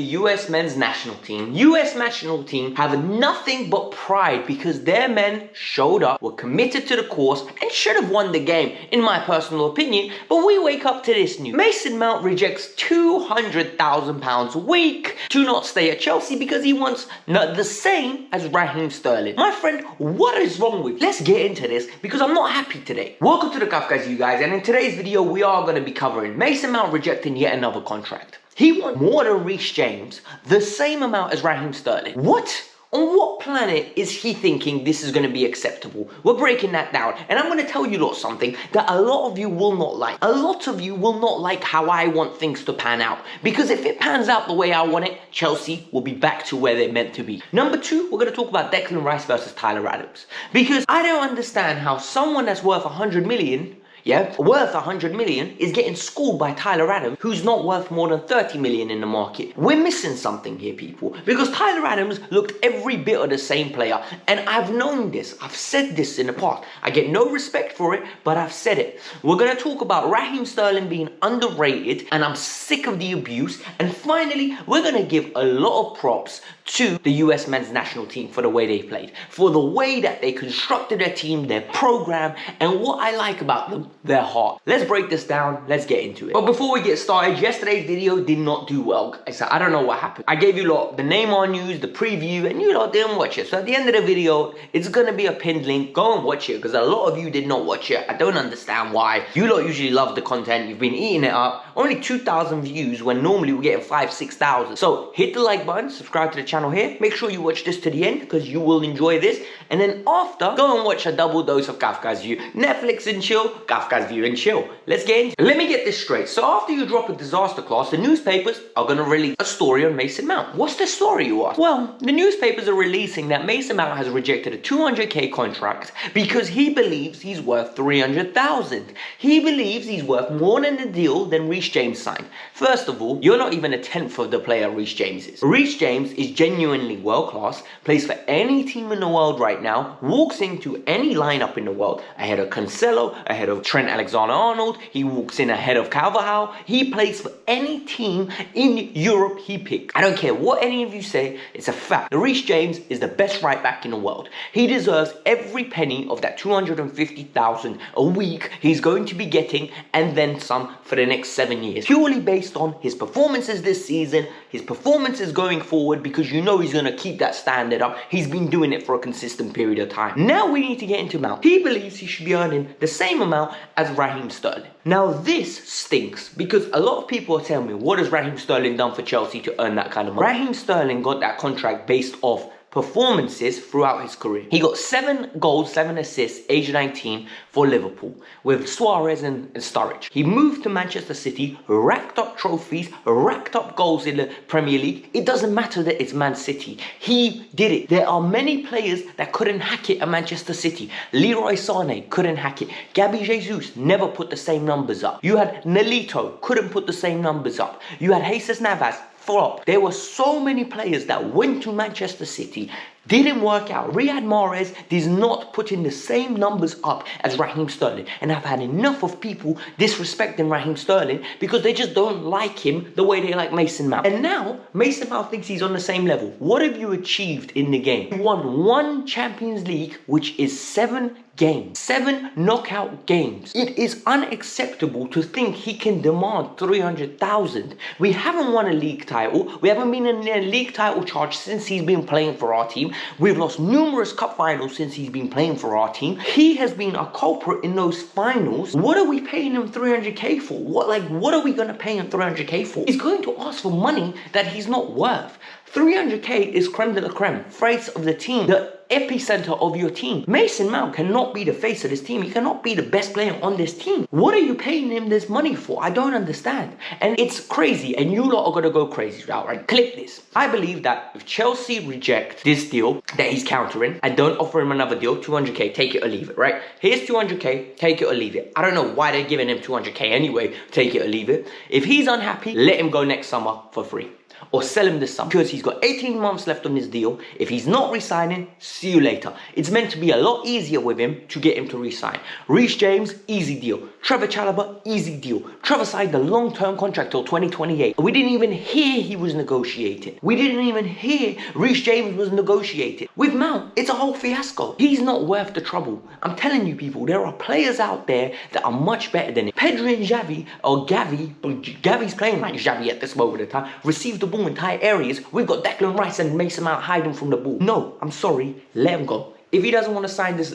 the US men's national team. US national team have nothing but pride because their men showed up, were committed to the cause, and should have won the game, in my personal opinion. But we wake up to this news. Mason Mount rejects £200,000 a week to not stay at Chelsea because he wants not the same as Raheem Sterling. My friend, what is wrong with you? Let's get into this because I'm not happy today. Welcome to the Kavkas View, guys, and in today's video we are going to be covering Mason Mount rejecting yet another contract. He wants more than Reece James, the same amount as Raheem Sterling. What? On what planet is he thinking this is going to be acceptable? We're breaking that down, and I'm going to tell you lot something that a lot of you will not like. A lot of you will not like how I want things to pan out, because if it pans out the way I want it, Chelsea will be back to where they're meant to be. Number two, we're going to talk about Declan Rice versus Tyler Adams, because I don't understand how someone that's worth 100 million, worth 100 million is getting schooled by Tyler Adams, who's not worth more than 30 million in the market. We're missing something here, people, because Tyler Adams looked every bit of the same player, and I've known this. I've said this in the past. I get no respect for it, but I've said it. We're going to talk about Raheem Sterling being underrated, and I'm sick of the abuse. And finally, we're going to give a lot of props to the US men's national team for the way they played, for the way that they constructed their team, their program, and what I like about them, their heart. Let's break this down. Let's get into it. But before we get started, yesterday's video did not do well. I don't know what happened. I gave you lot the Neymar news, the preview, and you lot didn't watch it. So at the end of the video, it's gonna be a pinned link. Go and watch it, because a lot of you did not watch it. I don't understand why. You lot usually love the content. You've been eating it up. Only 2,000 views when normally we're getting 5,000-6,000. So hit the like button, subscribe to the channel here. Make sure you watch this to the end, because you will enjoy this. And then after, go and watch a double dose of Kavkas View. Netflix and chill, Kavkas View and chill. Let's get into it. Let me get this straight. So after you drop a disaster class, the newspapers are going to release a story on Mason Mount. What's the story, you ask? Well, the newspapers are releasing that Mason Mount has rejected a 200k contract because he believes he's worth 300,000. He believes he's worth more than the deal than Reece James signed. First of all, you're not even a tenth of the player Reece James is. Reece James is genuinely world class, plays for any team in the world right now, walks into any lineup in the world, ahead of Cancelo, ahead of Trent Alexander-Arnold, he walks in ahead of Carabao. He plays for any team in Europe he picks. I don't care what any of you say, it's a fact. Reece James is the best right back in the world. He deserves every penny of that 250,000 a week he's going to be getting, and then some, for the next 7 years. Purely based on his performances this season, his performances going forward, because you know he's going to keep that standard up. He's been doing it for a consistent period of time. Now we need to get into Mount. He believes he should be earning the same amount as Raheem Sterling. Now this stinks, because a lot of people are telling me, what has Raheem Sterling done for Chelsea to earn that kind of money? Raheem Sterling got that contract based off performances throughout his career. He got 7 goals, 7 assists, age 19 for Liverpool with Suarez and Sturridge. He moved to Manchester City, racked up trophies, racked up goals in the Premier League. It doesn't matter that it's Man City. He did it. There are many players that couldn't hack it at Manchester City. Leroy Sané couldn't hack it. Gabby Jesus never put the same numbers up. You had Nolito, couldn't put the same numbers up. You had Jesus Navas, flop. There were so many players that went to Manchester City, didn't work out. Riyad Mahrez does not put in the same numbers up as Raheem Sterling. And I've had enough of people disrespecting Raheem Sterling because they just don't like him the way they like Mason Mount. And now, Mason Mount thinks he's on the same level. What have you achieved in the game? You won 1 Champions League, which is 7 games. 7 knockout games. It is unacceptable to think he can demand 300,000. We haven't won a league title. We haven't been in a league title charge since he's been playing for our team. We've lost numerous cup finals since he's been playing for our team. He has been a culprit in those finals. What are we paying him 300k for? What are we going to pay him 300k for? He's going to ask for money that he's not worth. 300k is creme de la creme, face of the team, the epicenter of your team. Mason Mount cannot be the face of this team. He cannot be the best player on this team. What are you paying him this money for? I don't understand. And it's crazy, and you lot are going to go crazy now, right? Clip this. I believe that if Chelsea reject this deal that he's countering and don't offer him another deal, 200k, take it or leave it, right? Here's 200k, take it or leave it. I don't know why they're giving him 200k anyway, take it or leave it. If he's unhappy, let him go next summer for free. or sell him this summer because he's got 18 months left on his deal. If he's not re-signing, see you later. It's meant to be a lot easier with him to get him to re-sign. Reece James, easy deal. Trevor Chalobah, easy deal. Trevor signed a long-term contract till 2028. We didn't even hear he was negotiating. We didn't even hear Reece James was negotiating. With Mount, it's a whole fiasco. He's not worth the trouble. I'm telling you people, there are players out there that are much better than him. Pedri and Xavi, or Gavi, but Gavi's playing like Xavi at this moment in time, receive the ball in tight areas. We've got Declan Rice and Mason Mount hiding from the ball. No, I'm sorry, let him go. If he doesn't want to sign this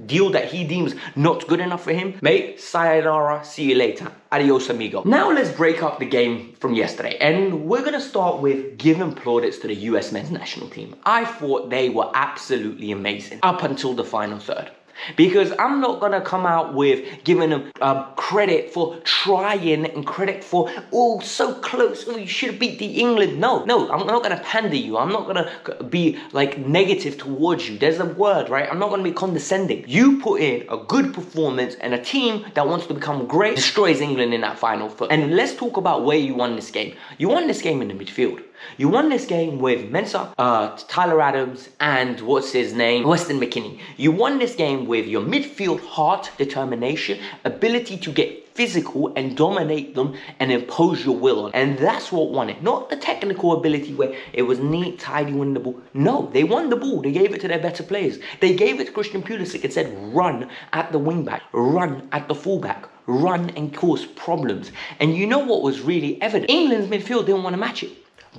deal that he deems not good enough for him, mate, sayonara, see you later. Adios, amigo. Now let's break up the game from yesterday. And we're going to start with giving plaudits to the US men's national team. I thought they were absolutely amazing up until the final third. Because I'm not going to come out with giving them credit for trying and credit for, oh, so close, oh, you should have beat the England. No, I'm not going to pander you. I'm not going to be like negative towards you. There's a word, right? I'm not going to be condescending. You put in a good performance and a team that wants to become great destroys England in that final third. And let's talk about where you won this game. You won this game in the midfield. You won this game with Mensah, Tyler Adams, and what's his name? Weston McKennie. You won this game with your midfield heart, determination, ability to get physical and dominate them and impose your will on. And that's what won it. Not the technical ability where it was neat, tidy, winning the ball. No, they won the ball. They gave it to their better players. They gave it to Christian Pulisic and said, run at the wingback, run at the fullback, run and cause problems. And you know what was really evident? England's midfield didn't want to match it.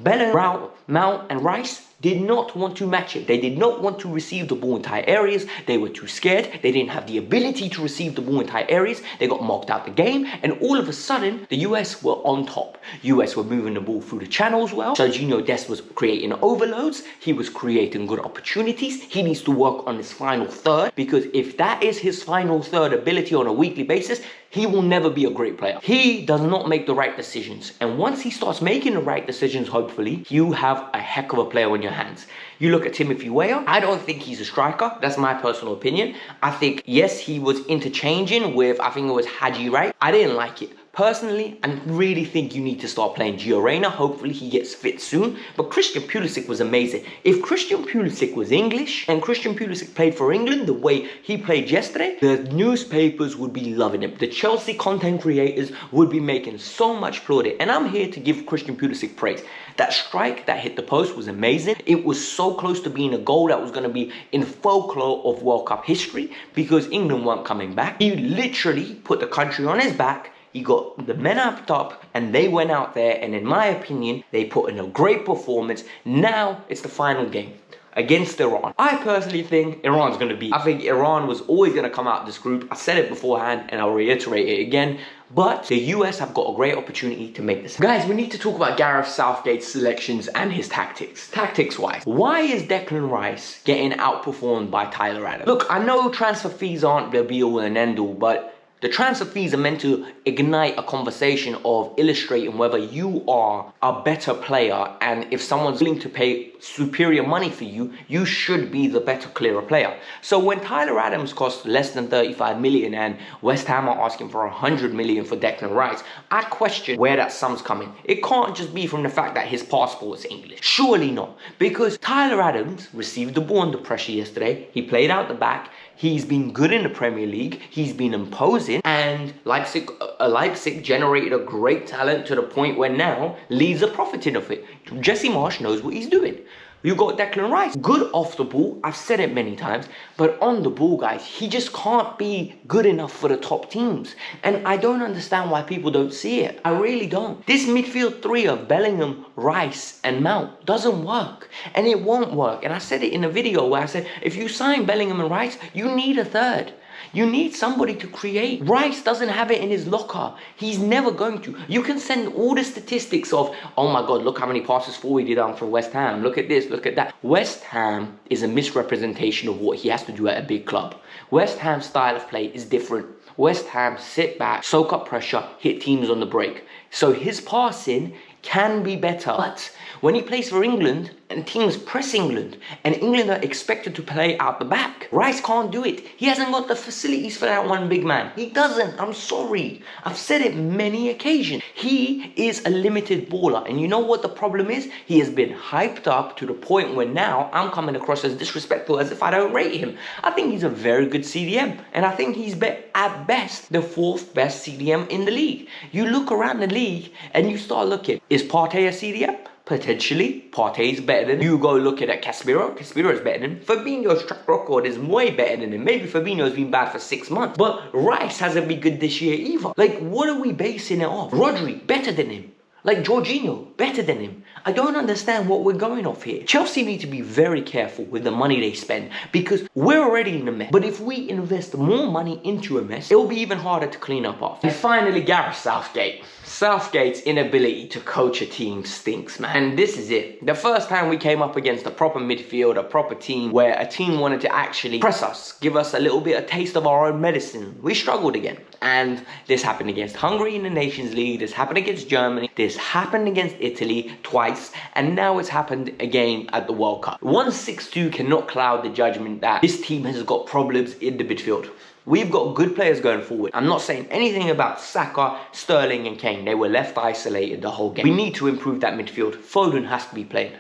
Bellingham, Mount and Rice did not want to match it. They did not want to receive the ball in tight areas. They were too scared. They didn't have the ability to receive the ball in tight areas. They got marked out the game. And all of a sudden, the US were on top. US were moving the ball through the channels well. Serginho Dest was creating overloads. He was creating good opportunities. He needs to work on his final third, because if that is his final third ability on a weekly basis, he will never be a great player. He does not make the right decisions. And once he starts making the right decisions, hopefully, you have a heck of a player on your hands. You look at Timothy Weah. I don't think he's a striker. That's my personal opinion. I think, yes, he was interchanging with, I think it was Haji Wright. I didn't like it. Personally, I really think you need to start playing Gio Reyna. Hopefully he gets fit soon. But Christian Pulisic was amazing. If Christian Pulisic was English and Christian Pulisic played for England the way he played yesterday, the newspapers would be loving him. The Chelsea content creators would be making so much plaudit. And I'm here to give Christian Pulisic praise. That strike that hit the post was amazing. It was so close to being a goal that was going to be in folklore of World Cup history, because England weren't coming back. He literally put the country on his back. He got the men up top and they went out there, and in my opinion, they put in a great performance. Now it's the final game against Iran. I personally think Iran's going to beat. I think Iran was always going to come out of this group. I said it beforehand and I'll reiterate it again. But the US have got a great opportunity to make this. Guys, we need to talk about Gareth Southgate's selections and his tactics. Tactics-wise, why is Declan Rice getting outperformed by Tyler Adams? Look, I know transfer fees aren't the be-all and end-all, but the transfer fees are meant to ignite a conversation of illustrating whether you are a better player, and if someone's willing to pay superior money for you, you should be the better, clearer player. So when Tyler Adams costs less than 35 million and West Ham are asking for 100 million for Declan Rice, I question where that sum's coming. It can't just be from the fact that his passport is English. Surely not, because Tyler Adams received the ball under pressure yesterday. He played out the back. He's been good in the Premier League. He's been imposing, and Leipzig generated a great talent to the point where now Leeds are profiting of it. Jesse Marsch knows what he's doing. You got Declan Rice, good off the ball. I've said it many times, but on the ball, guys, he just can't be good enough for the top teams. And I don't understand why people don't see it. I really don't. This midfield three of Bellingham, Rice, and Mount doesn't work. And it won't work. And I said it in a video where I said, if you sign Bellingham and Rice, you need a third. You need somebody to create. Rice doesn't have it in his locker. He's never going to. You can send all the statistics of, oh my God, look how many passes forwarded on for West Ham. Look at this, look at that. West Ham is a misrepresentation of what he has to do at a big club. West Ham's style of play is different. West Ham sit back, soak up pressure, hit teams on the break. So his passing can be better. But when he plays for England, and teams press England, and England are expected to play out the back. Rice can't do it. He hasn't got the facilities for that one big man. He doesn't. I'm sorry. I've said it many occasions. He is a limited baller, and you know what the problem is? He has been hyped up to the point where now I'm coming across as disrespectful, as if I don't rate him. I think he's a very good CDM, and I think he's at best the 4th best CDM in the league. You look around the league and you start looking. Is Partey a CDM? Potentially. Partey is better than him. You go look at Casemiro. Casemiro is better than him. Fabinho's track record is way better than him. Maybe Fabinho's been bad for 6 months, but Rice hasn't been good this year either. Like, what are we basing it off? Rodri, better than him. Like Jorginho, better than him. I don't understand what we're going off here. Chelsea need to be very careful with the money they spend, because we're already in a mess. But if we invest more money into a mess, it will be even harder to clean up after. And finally, Gareth Southgate. Southgate's inability to coach a team stinks, man. And this is it. The first time we came up against a proper midfield, a proper team, where a team wanted to actually press us, give us a little bit of taste of our own medicine, we struggled again. And this happened against Hungary in the Nations League, this happened against Germany, this happened against Italy twice, and now it's happened again at the World Cup. 1-6-2 cannot cloud the judgment that this team has got problems in the midfield. We've got good players going forward. I'm not saying anything about Saka, Sterling and Kane. They were left isolated the whole game. We need to improve that midfield. Foden has to be played.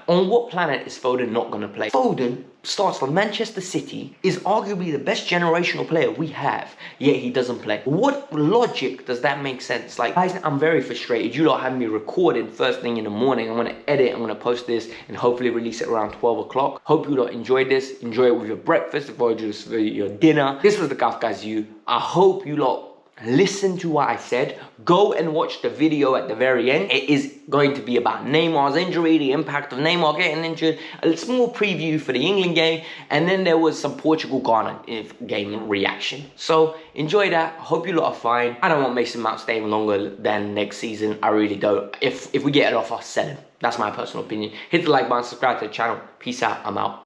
On what planet is Foden not going to play? Foden starts for Manchester City, is arguably the best generational player we have, yet he doesn't play. What logic does that make sense? Like, guys, I'm very frustrated. You lot have me recorded first thing in the morning. I'm going to edit, I'm going to post this, and hopefully release it around 12 o'clock. Hope you lot enjoyed this. Enjoy it with your breakfast, avoid just for your dinner. This was the Kavkas View. I hope you lot listen to what I said. Go and watch the video at the very end. It is going to be about Neymar's injury, the impact of Neymar getting injured, a small preview for the England game, and then there was some Portugal-Ghana game reaction. So enjoy that. Hope you lot are fine. I don't want Mason Mount staying longer than next season. I really don't. If we get it off, I'll sell him. That's my personal opinion. Hit the like button, subscribe to the channel. Peace out. I'm out.